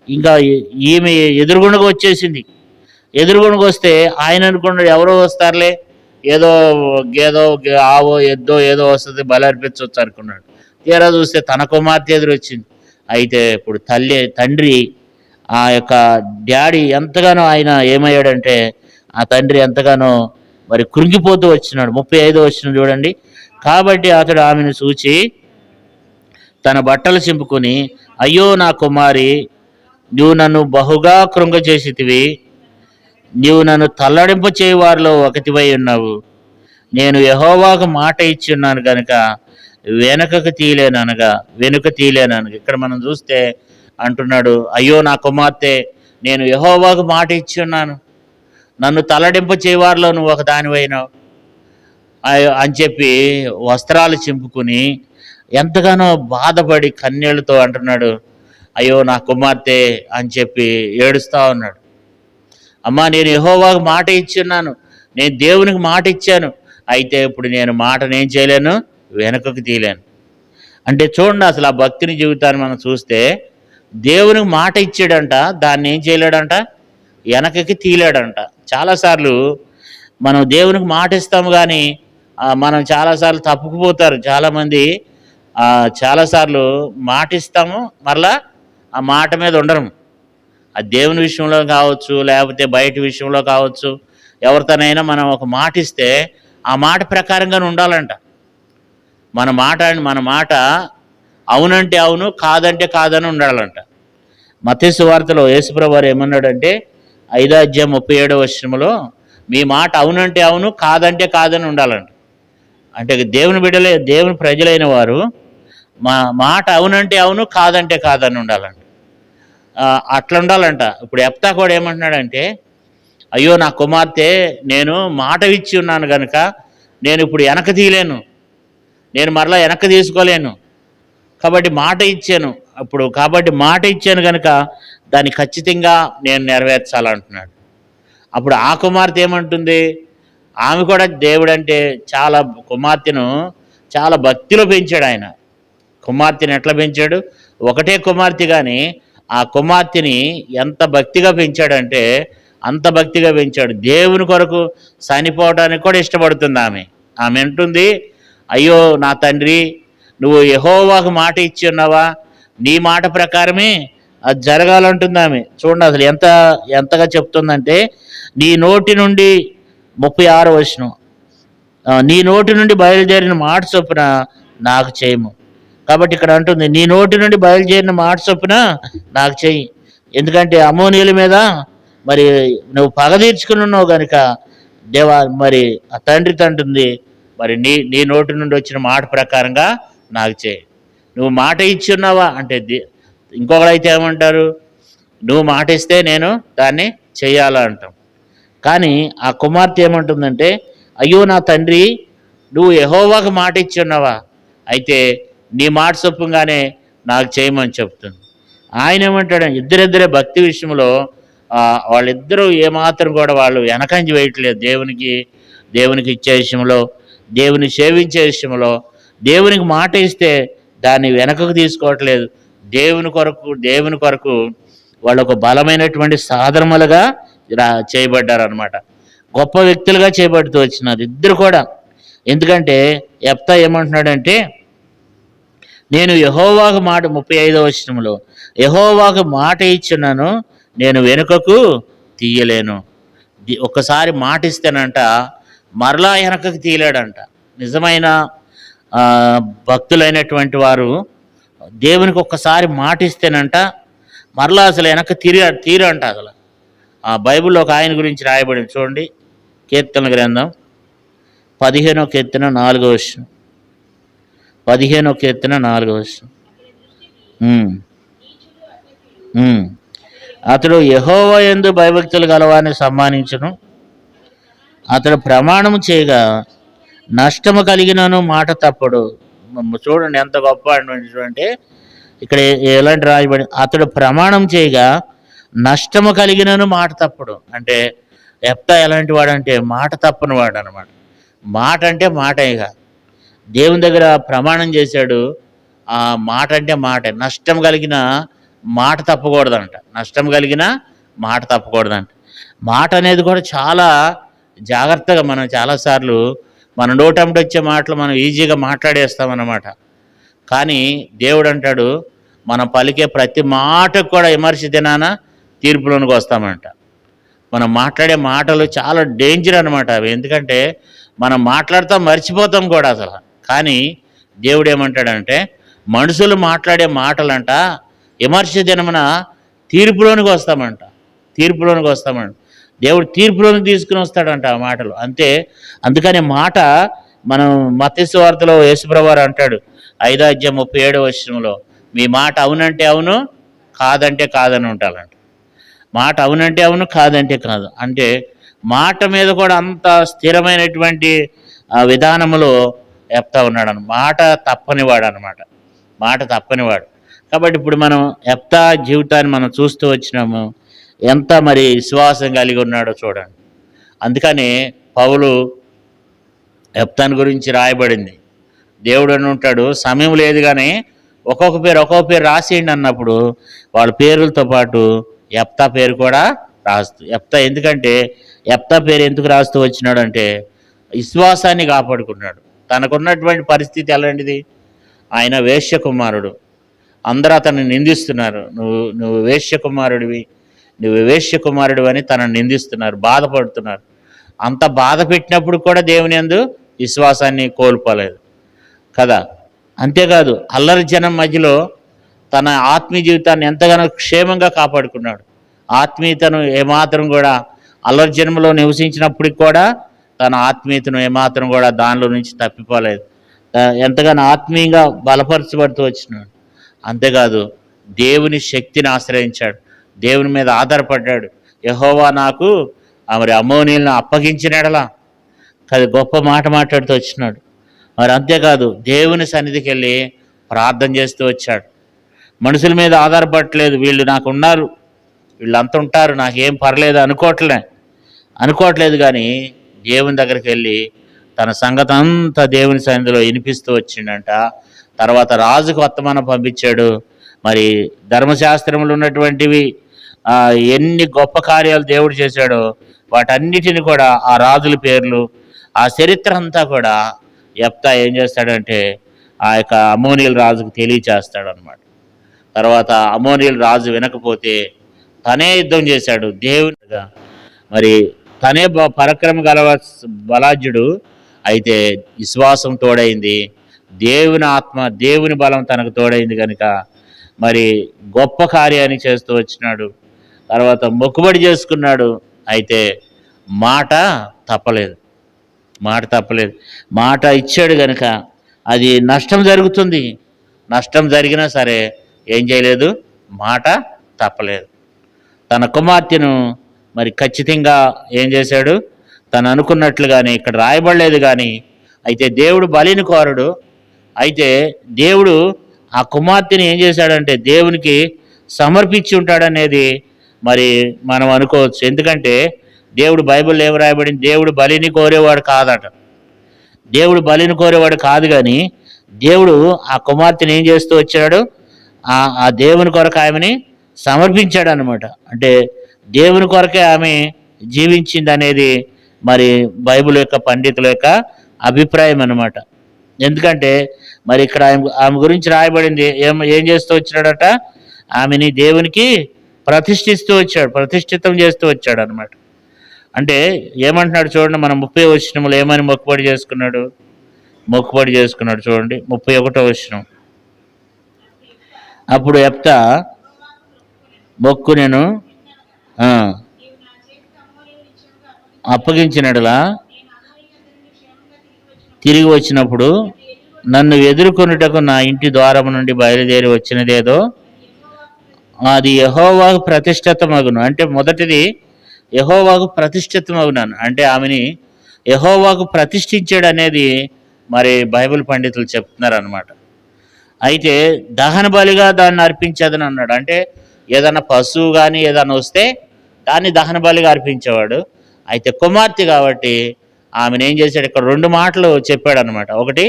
ఇంకా ఈమె ఎదురుగుండగా వచ్చేసింది. ఎదురుగుండగా వస్తే ఆయన అనుకున్నాడు ఎవరో వస్తారులే, ఏదో గేదో ఆవో ఎద్దో ఏదో వస్తుంది, బలి అర్పించవచ్చు అనుకున్నాడు. తీరా చూస్తే తన కుమార్తె ఎదురొచ్చింది. అయితే ఇప్పుడు తండ్రి ఆ యొక్క డాడీ ఎంతగానో ఆయన ఏమయ్యాడంటే, ఆ తండ్రి ఎంతగానో మరి కృంగిపోతూ వచ్చినాడు. 35వ వచనం చూడండి. కాబట్టి అతడు ఆమెను చూచి తన బట్టలు చింపుకొని, అయ్యో నా కుమారి, నువ్వు నన్ను బహుగా కృంగచేసితివి, నీవు నన్ను తల్లడింప చేయి వారిలో ఒకటివై ఉన్నావు. నేను యెహోవాకు మాట ఇచ్చి ఉన్నాను కనుక వెనుక తీయలేననగా. ఇక్కడ మనం చూస్తే అంటున్నాడు, అయ్యో నా కుమార్తె, నేను యెహోవాకు మాట ఇచ్చి ఉన్నాను, నన్ను తల్లడింప చేయవారిలో నువ్వు ఒక దానివైనావు అని చెప్పి వస్త్రాలు చింపుకుని ఎంతగానో బాధపడి కన్నీళ్లతో అంటున్నాడు, అయ్యో నా కుమార్తె అని చెప్పి ఏడుస్తూ ఉన్నాడు. అమ్మా, నేను యెహోవాకు మాట ఇచ్చున్నాను, నేను దేవునికి మాట ఇచ్చాను, అయితే ఇప్పుడు నేను మాటనేం చేయలేను, వెనుకకు తీయలేను. అంటే చూడండి, అసలు ఆ భక్తిని జీవితాన్ని మనం చూస్తే దేవునికి మాట ఇచ్చాడంట, దాన్ని ఏం చేయలేడంట, వెనకకి తీయలేడంట. చాలాసార్లు మనం దేవునికి మాట ఇస్తాము కానీ మనం చాలాసార్లు తప్పుకుపోతారు చాలామంది. చాలాసార్లు మాట ఇస్తాము, మరలా ఆ మాట మీద ఉండరు. అది దేవుని విషయంలో కావచ్చు, లేకపోతే బయట విషయంలో కావచ్చు, ఎవరితోనైనా మనం ఒక మాట ఇస్తే ఆ మాట ప్రకారంగానే ఉండాలంట. మన మాట అవునంటే అవును, కాదంటే కాదని ఉండాలంట. మత్తయి సువార్తలో యేసుప్రభువు వారు ఏమన్నాడంటే 5వ అధ్యాయం 37వ వచనంలో, మీ మాట అవునంటే అవును, కాదంటే కాదని ఉండాలంట. అంటే దేవుని బిడ్డలే, దేవుని ప్రజలైన వారు మాట అవునంటే అవును, కాదంటే కాదని ఉండాలంట. అట్లా ఉండాలంట. ఇప్పుడు యెఫ్తా కూడా ఏమంటున్నాడంటే, అయ్యో నా కుమార్తె, నేను మాట ఇచ్చి ఉన్నాను కనుక నేను ఇప్పుడు వెనక తీయలేను, నేను మరలా వెనక్కి తీసుకోలేను, కాబట్టి మాట ఇచ్చాను కనుక దాన్ని ఖచ్చితంగా నేను నెరవేర్చాలంటున్నాడు. అప్పుడు ఆ కుమార్తె ఏమంటుంది, ఆమె కూడా దేవుడంటే కుమార్తెను చాలా భక్తిలో పెంచాడు ఆయన. కుమార్తెను ఎట్లా పెంచాడు, ఒకటే కుమార్తె కానీ ఆ కుమార్తెని ఎంత భక్తిగా పెంచాడంటే అంత భక్తిగా పెంచాడు. దేవుని కొరకు చనిపోవడానికి కూడా ఇష్టపడుతుంది ఆమె. అంటుంది, అయ్యో నా తండ్రి, నువ్వు యెహోవాకు మాట ఇచ్చి ఉన్నావా, నీ మాట ప్రకారమే అది జరగాలంటుంది ఆమె. చూడండి అసలు ఎంతగా చెప్తుందంటే, నీ నోటి నుండి 36వ వచనం, నీ నోటి నుండి బయలుదేరిన మాట చొప్పున నాకు చేయము. కాబట్టి ఇక్కడ అంటుంది, నీ నోటి నుండి బయలుదేరిన మాట చొప్పున నాకు చెయ్యి. ఎందుకంటే అమ్మోనీయుల మీద మరి నువ్వు పగ తీర్చుకుని ఉన్నావు కనుక దేవా, మరి ఆ తండ్రి తంటుంది, మరి నీ నోటి నుండి వచ్చిన మాట ప్రకారంగా నాకు చేయి. నువ్వు మాట ఇచ్చి ఉన్నావా అంటే, ఇంకొకరైతే ఏమంటారు, నువ్వు మాట ఇస్తే నేను దాన్ని చెయ్యాలా అంటాం. కానీ ఆ కుమార్తె ఏమంటుందంటే, అయ్యో నా తండ్రి, నువ్వు యెహోవాకు మాట ఇచ్చి ఉన్నావా, అయితే నీ మాట చొప్పుగానే నాకు చేయమని చెప్తుంది. ఆయన ఏమంటాడు, ఇద్దరిద్దరే భక్తి విషయంలో వాళ్ళిద్దరూ ఏమాత్రం కూడా వాళ్ళు వెనకంజి వేయట్లేదు. దేవునికి ఇచ్చే విషయంలో, దేవుని సేవించే విషయంలో, దేవునికి మాట ఇస్తే దాన్ని వెనకకు తీసుకోవట్లేదు. దేవుని కొరకు వాళ్ళు ఒక బలమైనటువంటి సాధనములుగా చేయబడ్డారు అనమాట. గొప్ప వ్యక్తులుగా చేయబడుతూ వచ్చినారు ఇద్దరు కూడా. ఎందుకంటే యెఫ్తా ఏమంటున్నాడంటే, నేను యెహోవాకు మాట 35వ వచనంలో, యెహోవాకు మాట ఇచ్చున్నాను, నేను వెనుకకు తీయలేను. ఒక్కసారి మాట ఇస్తేనంట మరలా వెనకకి తీయలేడంట. నిజమైన భక్తులైనటువంటి వారు దేవునికి ఒక్కసారి మాట ఇస్తేనంట మరలా అసలు వెనక్కి తీరంట అసలు. ఆ బైబిల్లో ఒక ఆయన గురించి రాయబడింది చూడండి, కీర్తన గ్రంథం 15వ కీర్తన 4వ వచనం. 15వ కీర్తన 4వ వచనం. అతడు యెహోవా యందు భయభక్తులు గలవారిని సమ్మానించును. అతడు ప్రమాణము చేయగా నష్టము కలిగినను మాట తప్పడు. చూడండి ఎంత గొప్ప అంటే ఇక్కడ ఎలాంటి రాయబడి, అతడు ప్రమాణం చేయగా నష్టము కలిగినను మాట తప్పడు. అంటే యెఫ్తా ఎలాంటి వాడంటే మాట తప్పని వాడు అనమాట. మాట అంటే మాట. ఇక దేవుని దగ్గర ప్రమాణం చేశాడు, ఆ మాట అంటే మాట. నష్టం కలిగిన మాట తప్పకూడదంట. నష్టం కలిగిన మాట తప్పకూడదంట. మాట అనేది కూడా చాలా జాగ్రత్తగా, మనం చాలాసార్లు మన నోటంట వచ్చే మాటలు మనం ఈజీగా మాట్లాడేస్తామన్నమాట. కానీ దేవుడు అంటాడు మనం పలికే ప్రతి మాటకు కూడా విమర్శ దినాన తీర్పులోనికి వస్తామంట. మనం మాట్లాడే మాటలు చాలా డేంజర్ అనమాట అవి. ఎందుకంటే మనం మాట్లాడుతాం, మర్చిపోతాం కూడా అసలు. కానీ దేవుడు ఏమంటాడంటే మనుషులు మాట్లాడే మాటలంట విమర్శ దినమున తీర్పులోనికి వస్తామంట. తీర్పులోనికి వస్తామంట. దేవుడు తీర్పులోనికి తీసుకుని వస్తాడంట ఆ మాటలు. అంతే. అందుకని మాట మనం మత్తయి సువార్తలో యేసుప్రభువారు అంటాడు 5వ అధ్యాయం 37వ వచనంలో, మీ మాట అవునంటే అవును, కాదంటే కాదని ఉంటాలంట. మాట అవునంటే అవును, కాదంటే కాదు. అంటే మాట మీద కూడా అంత స్థిరమైనటువంటి విధానంలో యెఫ్తా ఉన్నాడు. మాట తప్పనివాడు అనమాట. మాట తప్పనివాడు. కాబట్టి ఇప్పుడు మనం యెఫ్తా జీవితాన్ని మనం చూస్తూ వచ్చినాము. ఎంత మరి విశ్వాసం కలిగి ఉన్నాడో చూడండి. అందుకని పౌలు యెఫ్తాను గురించి రాయబడింది. దేవుడు అని ఉంటాడు, సమయం లేదు కానీ ఒక్కొక్క పేరు రాసేయండి అన్నప్పుడు వాళ్ళ పేర్లతో పాటు యెఫ్తా పేరు కూడా రాస్తూ, యెఫ్తా ఎందుకంటే యెఫ్తా పేరు ఎందుకు రాస్తూ వచ్చినాడు అంటే విశ్వాసాన్ని కాపాడుకున్నాడు. తనకున్నటువంటి పరిస్థితి ఎలాంటిది? ఆయన వేశ్య కుమారుడు. అందరూ అతన్ని నిందిస్తున్నారు, నువ్వు వేశ్య కుమారుడివి, నువ్వు వేశ్య కుమారుడు అని తనను నిందిస్తున్నారు, బాధపడుతున్నారు. అంత బాధ పెట్టినప్పుడు కూడా దేవుని యందు విశ్వాసాన్ని కోల్పోలేదు కదా. అంతేకాదు అల్లరి జనం మధ్యలో తన ఆత్మీయ జీవితాన్ని ఎంతగానో క్షేమంగా కాపాడుకున్నాడు. ఆత్మీయతను ఏమాత్రం కూడా అల్లరి జనంలో నివసించినప్పటికి కూడా తన ఆత్మీయతను ఏమాత్రం కూడా దానిలో నుంచి తప్పిపోలేదు. ఎంతగానో ఆత్మీయంగా బలపరచబడుతూ వచ్చినాడు. అంతేకాదు దేవుని శక్తిని ఆశ్రయించాడు, దేవుని మీద ఆధారపడ్డాడు. యెహోవా నాకు మరి అమ్మోనీలను అప్పగించినడలా కదా గొప్ప మాట మాట్లాడుతూ వచ్చినాడు. మరి అంతేకాదు దేవుని సన్నిధికి వెళ్ళి ప్రార్థన చేస్తూ వచ్చాడు. మనుషుల మీద ఆధారపడట్లేదు, వీళ్ళు నాకు ఉన్నారు, వీళ్ళంతా ఉంటారు, నాకేం పర్లేదు అనుకోవట్లేదు కానీ దేవుని దగ్గరికి వెళ్ళి తన సంగతి అంతా దేవుని సన్నిధిలో వినిపిస్తూ వచ్చిండంట. తర్వాత రాజుకు వర్తమానం పంపించాడు. మరి ధర్మశాస్త్రంలో ఉన్నటువంటివి ఎన్ని గొప్ప కార్యాలు దేవుడు చేశాడో వాటన్నిటిని కూడా ఆ రాజుల పేర్లు, ఆ చరిత్ర అంతా కూడా యెఫ్తా ఏం చేస్తాడంటే ఆ యొక్క అమ్మోనీయుల రాజుకు తెలియచేస్తాడు అనమాట. తర్వాత అమ్మోనీయుల రాజు వినకపోతే తనే యుద్ధం చేశాడు దేవునిగా. మరి తనే పరాక్రమ గల బలాఢ్యుడు. అయితే విశ్వాసం తోడైంది, దేవుని ఆత్మ దేవుని బలం తనకు తోడైంది కనుక మరి గొప్ప కార్యాన్ని చేస్తూ వచ్చినాడు. తర్వాత మొక్కుబడి చేసుకున్నాడు. అయితే మాట తప్పలేదు. మాట ఇచ్చాడు కనుక అది నష్టం జరుగుతుంది. నష్టం జరిగినా సరే ఏం చేయలేదు, మాట తప్పలేదు. తన కుమార్తెను మరి ఖచ్చితంగా ఏం చేశాడు, తను అనుకున్నట్లుగానే ఇక్కడ రాయబడలేదు కానీ అయితే దేవుడు బలిని కోరడు. అయితే దేవుడు ఆ కుమార్తెని ఏం చేశాడంటే దేవునికి సమర్పించి ఉంటాడనేది మరి మనం అనుకోవచ్చు. ఎందుకంటే దేవుడు బైబిల్లో ఏం రాయబడింది, దేవుడు బలిని కోరేవాడు కాదట. దేవుడు బలిని కోరేవాడు కాదు కానీ దేవుడు ఆ కుమార్తెని ఏం చేస్తూ వచ్చాడు, ఆ దేవుని కొరకు ఆమెని సమర్పించాడు అనమాట. అంటే దేవుని కొరకే ఆమె జీవించింది అనేది మరి బైబిల్ యొక్క పండితుల యొక్క అభిప్రాయం అన్నమాట. ఎందుకంటే మరి ఇక్కడ ఆమె గురించి రాయబడింది ఏం చేస్తూ వచ్చినాడట, ఆమెని దేవునికి ప్రతిష్ఠితం చేస్తూ వచ్చాడు అనమాట. అంటే ఏమంటున్నాడు చూడండి, మన 30వ వచనంలో ఏమని మొక్కుబడి చేసుకున్నాడు చూడండి, 31వ వచనం. అప్పుడు యెఫ్తా మొక్కునెను, ఆ, అప్పగించినట్లా తిరిగి వచ్చినప్పుడు నన్ను ఎదుర్కొనుటకు నా ఇంటి ద్వారం నుండి బయలుదేరి వచ్చినదేదో అది యెహోవాకు ప్రతిష్ఠితమగును. అంటే మొదటిది యెహోవాకు ప్రతిష్ఠితమగునాను, అంటే ఆమెని యెహోవాకు ప్రతిష్ఠించాడు అనేది మరి బైబిల్ పండితులు చెప్తున్నారు అనమాట. అయితే దహన బలిగా దాన్ని అర్పించేదని అన్నాడు. అంటే ఏదైనా పశువు కానీ ఏదైనా వస్తే దాన్ని దహన బలిగా అర్పించేవాడు. అయితే కుమార్తె కాబట్టి ఆమెను ఏం చేశాడు, ఇక్కడ 2 మాటలు చెప్పాడు అనమాట. ఒకటి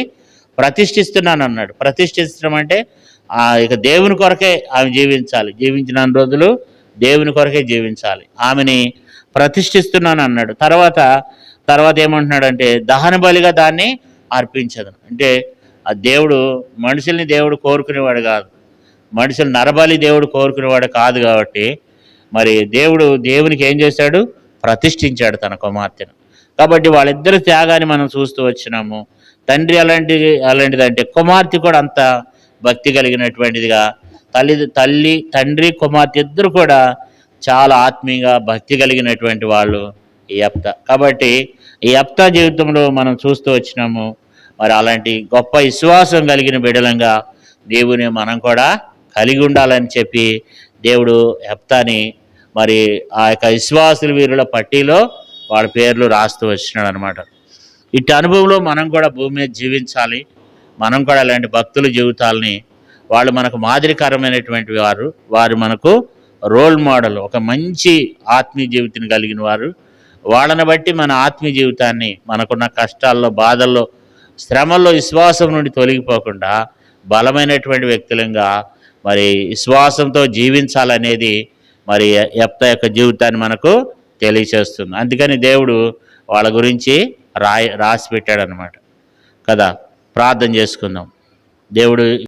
ప్రతిష్ఠిస్తున్నాను అన్నాడు. ప్రతిష్ఠించడం అంటే ఇక దేవుని కొరకే ఆమె జీవించాలి, జీవించిన రోజులు దేవుని కొరకే జీవించాలి, ఆమెని ప్రతిష్ఠిస్తున్నాను అన్నాడు. తర్వాత ఏమంటున్నాడంటే దహన బలిగా దాన్ని అర్పించదు. అంటే ఆ దేవుడు కోరుకునేవాడు కాదు, మనుషులు నరబలి దేవుడు కోరుకునేవాడు కాదు. కాబట్టి మరి దేవునికి ఏం చేశాడు, ప్రతిష్ఠించాడు తన కుమార్తెను. కాబట్టి వాళ్ళిద్దరి త్యాగాన్ని మనం చూస్తూ వచ్చినాము. తండ్రి అలాంటిదంటే కుమార్తె కూడా అంత భక్తి కలిగినటువంటిదిగా, తండ్రి కుమార్తె ఇద్దరు కూడా చాలా ఆత్మీయంగా భక్తి కలిగినటువంటి వాళ్ళు ఈ యెఫ్తా. కాబట్టి ఈ యెఫ్తా జీవితంలో మనం చూస్తూ వచ్చినాము. మరి అలాంటి గొప్ప విశ్వాసం కలిగిన బిడ్డలంగా దేవుని మనం కూడా కలిగి ఉండాలని చెప్పి దేవుడు యెఫ్తాని మరి ఆ యొక్క విశ్వాసుల వీరుల పట్టీలో వాళ్ళ పేర్లు రాస్తూ వచ్చినాడు అనమాట. ఇటు అనుభవంలో మనం కూడా భూమి మీద జీవించాలి. మనం కూడా అలాంటి భక్తుల జీవితాలని, వాళ్ళు మనకు మాదిరికరమైనటువంటి వారు మనకు రోల్ మోడల్, ఒక మంచి ఆత్మీయ జీవితం కలిగిన వారు. వాళ్ళని బట్టి మన ఆత్మీయ జీవితాన్ని మనకున్న కష్టాల్లో, బాధల్లో, శ్రమల్లో విశ్వాసం నుండి తొలగిపోకుండా బలమైనటువంటి వ్యక్తులంగా మరి విశ్వాసంతో జీవించాలనేది మరి యెఫ్తా యొక్క జీవితాన్ని మనకు తెలియచేస్తుంది. అందుకని దేవుడు వాళ్ళ గురించి రాసి పెట్టాడనమాట కదా. ప్రార్థన చేసుకుందాం. దేవుడు